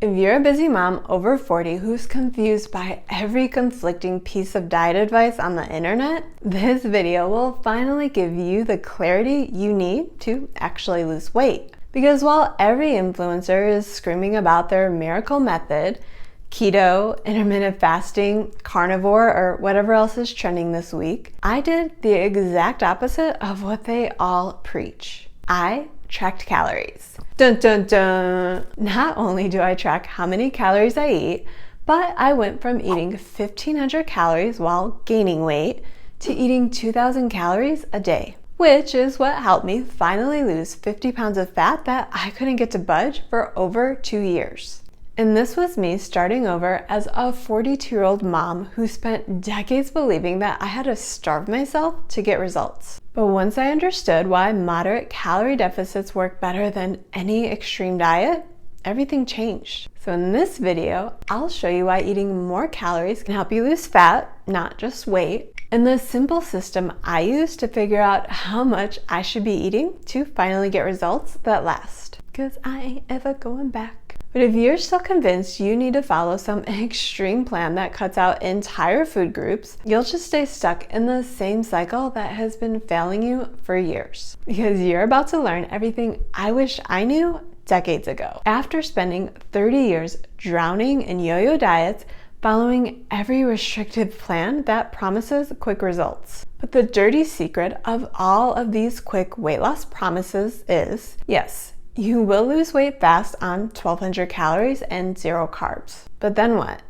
If you're a busy mom over 40 who's confused by every conflicting piece of diet advice on the internet, this video will finally give you the clarity you need to actually lose weight. Because while every influencer is screaming about their miracle method, keto, intermittent fasting, carnivore, or whatever else is trending this week, I did the exact opposite of what they all preach. I tracked calories. Dun dun dun! Not only do I track how many calories I eat, but I went from eating 1,500 calories while gaining weight to eating 2,000 calories a day, which is what helped me finally lose 50 pounds of fat that I couldn't get to budge for over 2 years. And this was me starting over as a 42-year-old mom who spent decades believing that I had to starve myself to get results. But once I understood why moderate calorie deficits work better than any extreme diet, everything changed. So in this video, I'll show you why eating more calories can help you lose fat, not just weight, and the simple system I use to figure out how much I should be eating to finally get results that last. Because I ain't ever going back. But if you're still convinced you need to follow some extreme plan that cuts out entire food groups, you'll just stay stuck in the same cycle that has been failing you for years. Because you're about to learn everything I wish I knew decades ago. After spending 30 years drowning in yo-yo diets, following every restrictive plan that promises quick results. But the dirty secret of all of these quick weight loss promises is, yes, you will lose weight fast on 1,200 calories and 0 carbs. But then what?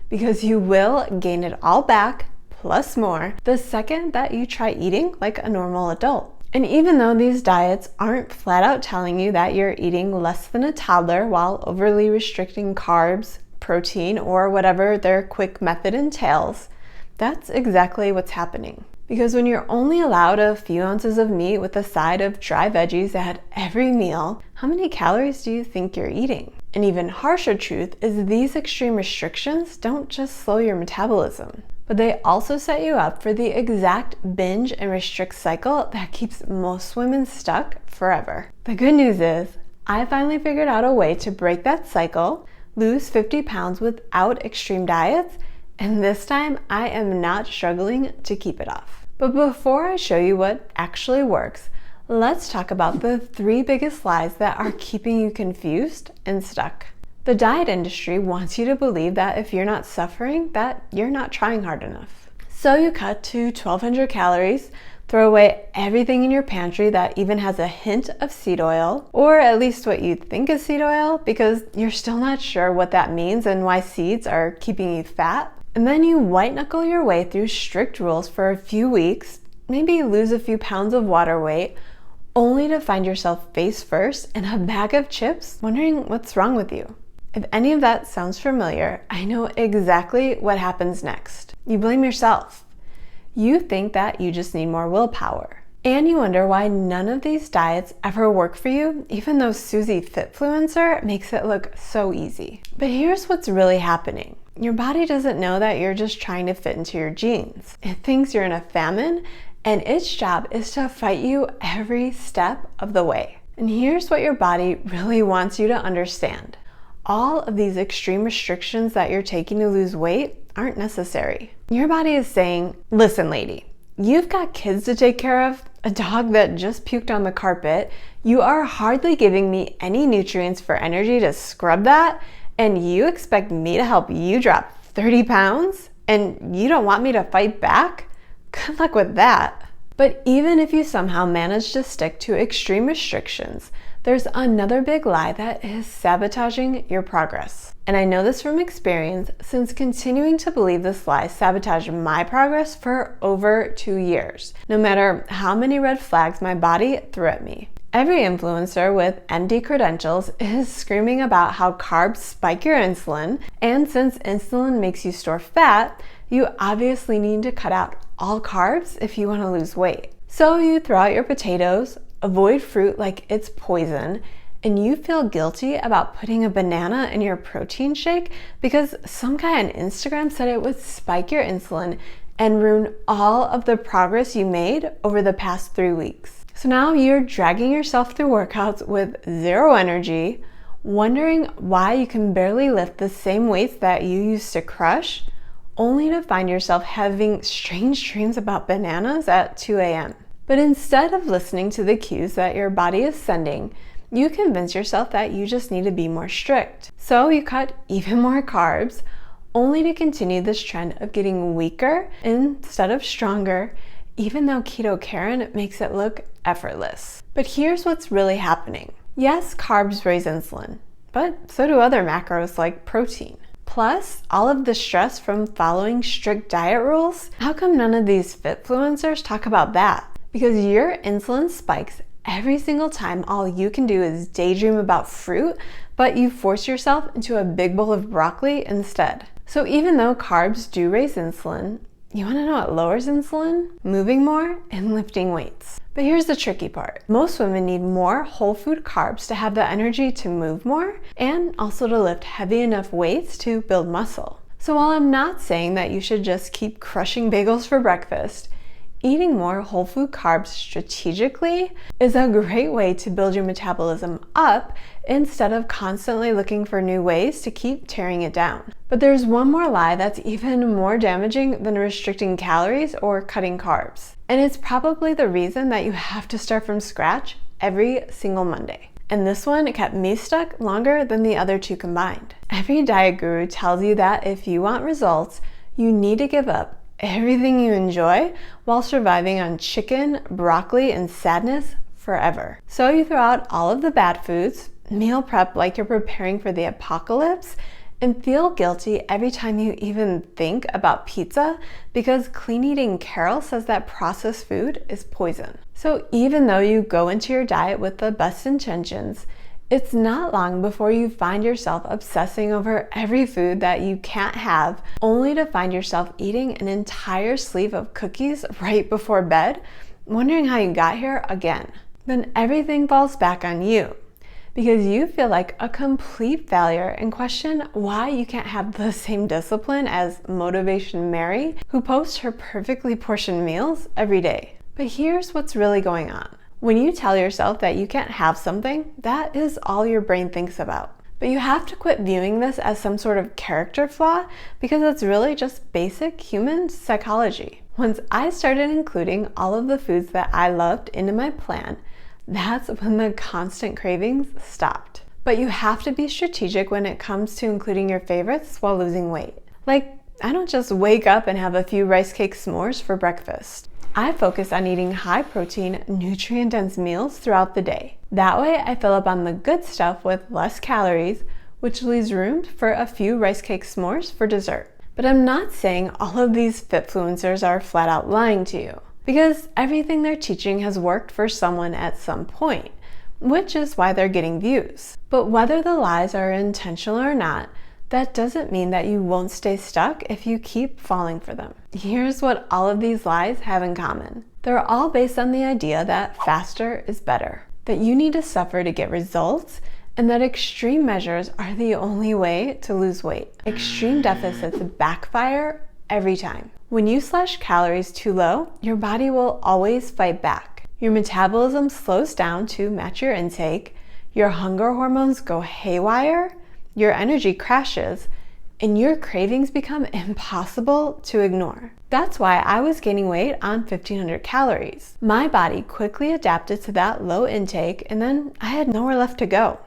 Because you will gain it all back, plus more, the second that you try eating like a normal adult. And even though these diets aren't flat out telling you that you're eating less than a toddler while overly restricting carbs, protein, or whatever their quick method entails, that's exactly what's happening. Because when you're only allowed a few ounces of meat with a side of dry veggies at every meal, how many calories do you think you're eating? An even harsher truth is these extreme restrictions don't just slow your metabolism, but they also set you up for the exact binge and restrict cycle that keeps most women stuck forever. The good news is, I finally figured out a way to break that cycle, lose 50 pounds without extreme diets, and this time I am not struggling to keep it off. But before I show you what actually works, let's talk about the 3 biggest lies that are keeping you confused and stuck. The diet industry wants you to believe that if you're not suffering, that you're not trying hard enough. So you cut to 1,200 calories, throw away everything in your pantry that even has a hint of seed oil, or at least what you think is seed oil, because you're still not sure what that means and why seeds are keeping you fat. And then you white knuckle your way through strict rules for a few weeks, maybe lose a few pounds of water weight, only to find yourself face first in a bag of chips, wondering what's wrong with you. If any of that sounds familiar, I know exactly what happens next. You blame yourself. You think that you just need more willpower. And you wonder why none of these diets ever work for you, even though Susie Fitfluencer makes it look so easy. But here's what's really happening. Your body doesn't know that you're just trying to fit into your jeans. It thinks you're in a famine, and its job is to fight you every step of the way. And here's what your body really wants you to understand. All of these extreme restrictions that you're taking to lose weight aren't necessary. Your body is saying, listen lady, you've got kids to take care of, a dog that just puked on the carpet, you are hardly giving me any nutrients for energy to scrub that, and you expect me to help you drop 30 pounds? And you don't want me to fight back? Good luck with that. But even if you somehow manage to stick to extreme restrictions, there's another big lie that is sabotaging your progress. And I know this from experience, since continuing to believe this lie sabotaged my progress for over 2 years, no matter how many red flags my body threw at me. Every influencer with MD credentials is screaming about how carbs spike your insulin, and since insulin makes you store fat, you obviously need to cut out all carbs if you want to lose weight. So you throw out your potatoes, avoid fruit like it's poison, and you feel guilty about putting a banana in your protein shake because some guy on Instagram said it would spike your insulin and ruin all of the progress you made over the past 3 weeks. So now you're dragging yourself through workouts with zero energy, wondering why you can barely lift the same weights that you used to crush, only to find yourself having strange dreams about bananas at 2 a.m. But instead of listening to the cues that your body is sending, you convince yourself that you just need to be more strict. So you cut even more carbs, only to continue this trend of getting weaker instead of stronger, even though Keto Karen makes it look effortless. But here's what's really happening. Yes, carbs raise insulin, but so do other macros like protein. Plus, all of the stress from following strict diet rules. How come none of these fitfluencers talk about that? Because your insulin spikes every single time all you can do is daydream about fruit, but you force yourself into a big bowl of broccoli instead. So even though carbs do raise insulin, you want to know what lowers insulin? Moving more and lifting weights. But here's the tricky part. Most women need more whole food carbs to have the energy to move more and also to lift heavy enough weights to build muscle. So while I'm not saying that you should just keep crushing bagels for breakfast, eating more whole food carbs strategically is a great way to build your metabolism up instead of constantly looking for new ways to keep tearing it down. But there's one more lie that's even more damaging than restricting calories or cutting carbs. And it's probably the reason that you have to start from scratch every single Monday. And this one kept me stuck longer than the other two combined. Every diet guru tells you that if you want results, you need to give up everything you enjoy while surviving on chicken, broccoli, and sadness forever. So you throw out all of the bad foods, meal prep like you're preparing for the apocalypse, and feel guilty every time you even think about pizza because clean eating Carol says that processed food is poison. So even though you go into your diet with the best intentions, it's not long before you find yourself obsessing over every food that you can't have, only to find yourself eating an entire sleeve of cookies right before bed, wondering how you got here again. Then everything falls back on you, because you feel like a complete failure and question why you can't have the same discipline as Motivation Mary, who posts her perfectly portioned meals every day. But here's what's really going on. When you tell yourself that you can't have something, that is all your brain thinks about. But you have to quit viewing this as some sort of character flaw because it's really just basic human psychology. Once I started including all of the foods that I loved into my plan, that's when the constant cravings stopped. But you have to be strategic when it comes to including your favorites while losing weight. Like, I don't just wake up and have a few rice cake s'mores for breakfast. I focus on eating high-protein, nutrient-dense meals throughout the day. That way, I fill up on the good stuff with less calories, which leaves room for a few rice cake s'mores for dessert. But I'm not saying all of these fitfluencers are flat out lying to you, because everything they're teaching has worked for someone at some point, which is why they're getting views. But whether the lies are intentional or not, that doesn't mean that you won't stay stuck if you keep falling for them. Here's what all of these lies have in common. They're all based on the idea that faster is better, that you need to suffer to get results, and that extreme measures are the only way to lose weight. Extreme deficits backfire every time. When you slash calories too low, your body will always fight back. Your metabolism slows down to match your intake, your hunger hormones go haywire, your energy crashes, and your cravings become impossible to ignore. That's why I was gaining weight on 1,500 calories. My body quickly adapted to that low intake, and then I had nowhere left to go.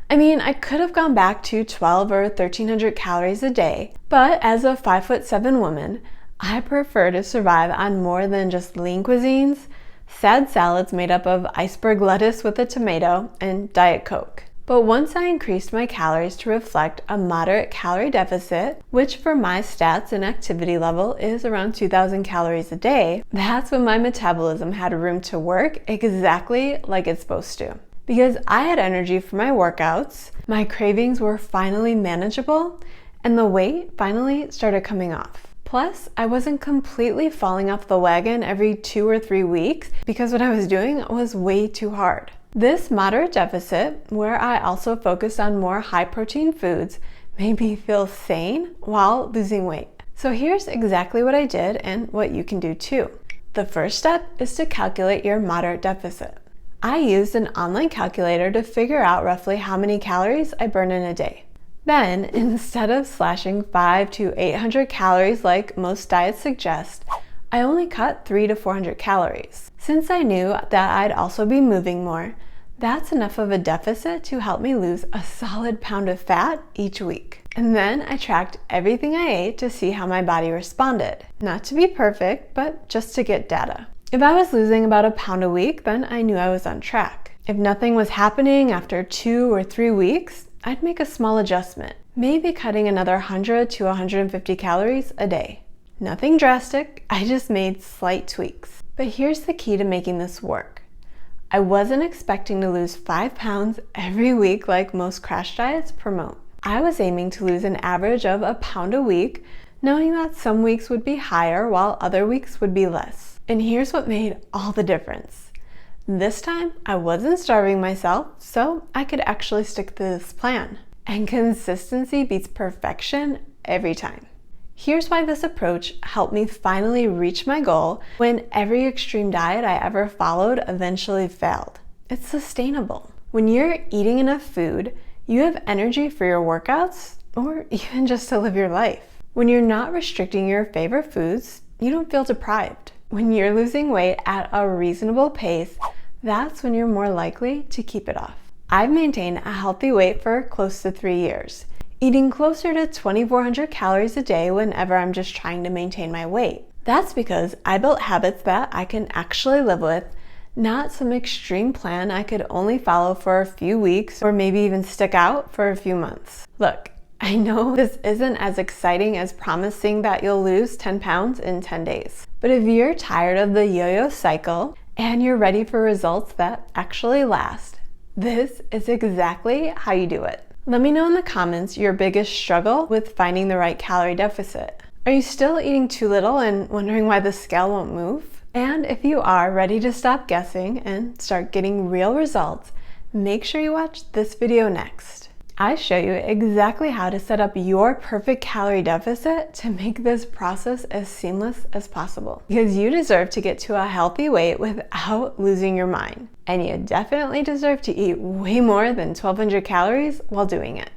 I mean, I could have gone back to 1,200 or 1,300 calories a day, but as a 5'7" woman, I prefer to survive on more than just lean cuisines, sad salads made up of iceberg lettuce with a tomato, and Diet Coke. But once I increased my calories to reflect a moderate calorie deficit, which for my stats and activity level is around 2,000 calories a day, that's when my metabolism had room to work exactly like it's supposed to. Because I had energy for my workouts, my cravings were finally manageable, and the weight finally started coming off. Plus, I wasn't completely falling off the wagon every 2 or 3 weeks because what I was doing was way too hard. This moderate deficit, where I also focused on more high-protein foods, made me feel sane while losing weight. So here's exactly what I did and what you can do too. The first step is to calculate your moderate deficit. I used an online calculator to figure out roughly how many calories I burn in a day. Then, instead of slashing 500 to 800 calories like most diets suggest, I only cut 300 to 400 calories. Since I knew that I'd also be moving more, that's enough of a deficit to help me lose a solid pound of fat each week. And then I tracked everything I ate to see how my body responded. Not to be perfect, but just to get data. If I was losing about a pound a week, then I knew I was on track. If nothing was happening after 2 or 3 weeks, I'd make a small adjustment, maybe cutting another 100 to 150 calories a day. Nothing drastic, I just made slight tweaks. But here's the key to making this work. I wasn't expecting to lose 5 pounds every week like most crash diets promote. I was aiming to lose an average of a pound a week, knowing that some weeks would be higher while other weeks would be less. And here's what made all the difference. This time, I wasn't starving myself, so I could actually stick to this plan. And consistency beats perfection every time. Here's why this approach helped me finally reach my goal when every extreme diet I ever followed eventually failed. It's sustainable. When you're eating enough food, you have energy for your workouts or even just to live your life. When you're not restricting your favorite foods, you don't feel deprived. When you're losing weight at a reasonable pace, that's when you're more likely to keep it off. I've maintained a healthy weight for close to 3 years, eating closer to 2,400 calories a day whenever I'm just trying to maintain my weight. That's because I built habits that I can actually live with, not some extreme plan I could only follow for a few weeks or maybe even stick out for a few months. Look, I know this isn't as exciting as promising that you'll lose 10 pounds in 10 days. But if you're tired of the yo-yo cycle and you're ready for results that actually last, this is exactly how you do it. Let me know in the comments your biggest struggle with finding the right calorie deficit. Are you still eating too little and wondering why the scale won't move? And if you are ready to stop guessing and start getting real results, make sure you watch this video next. I show you exactly how to set up your perfect calorie deficit to make this process as seamless as possible. Because you deserve to get to a healthy weight without losing your mind. And you definitely deserve to eat way more than 1,200 calories while doing it.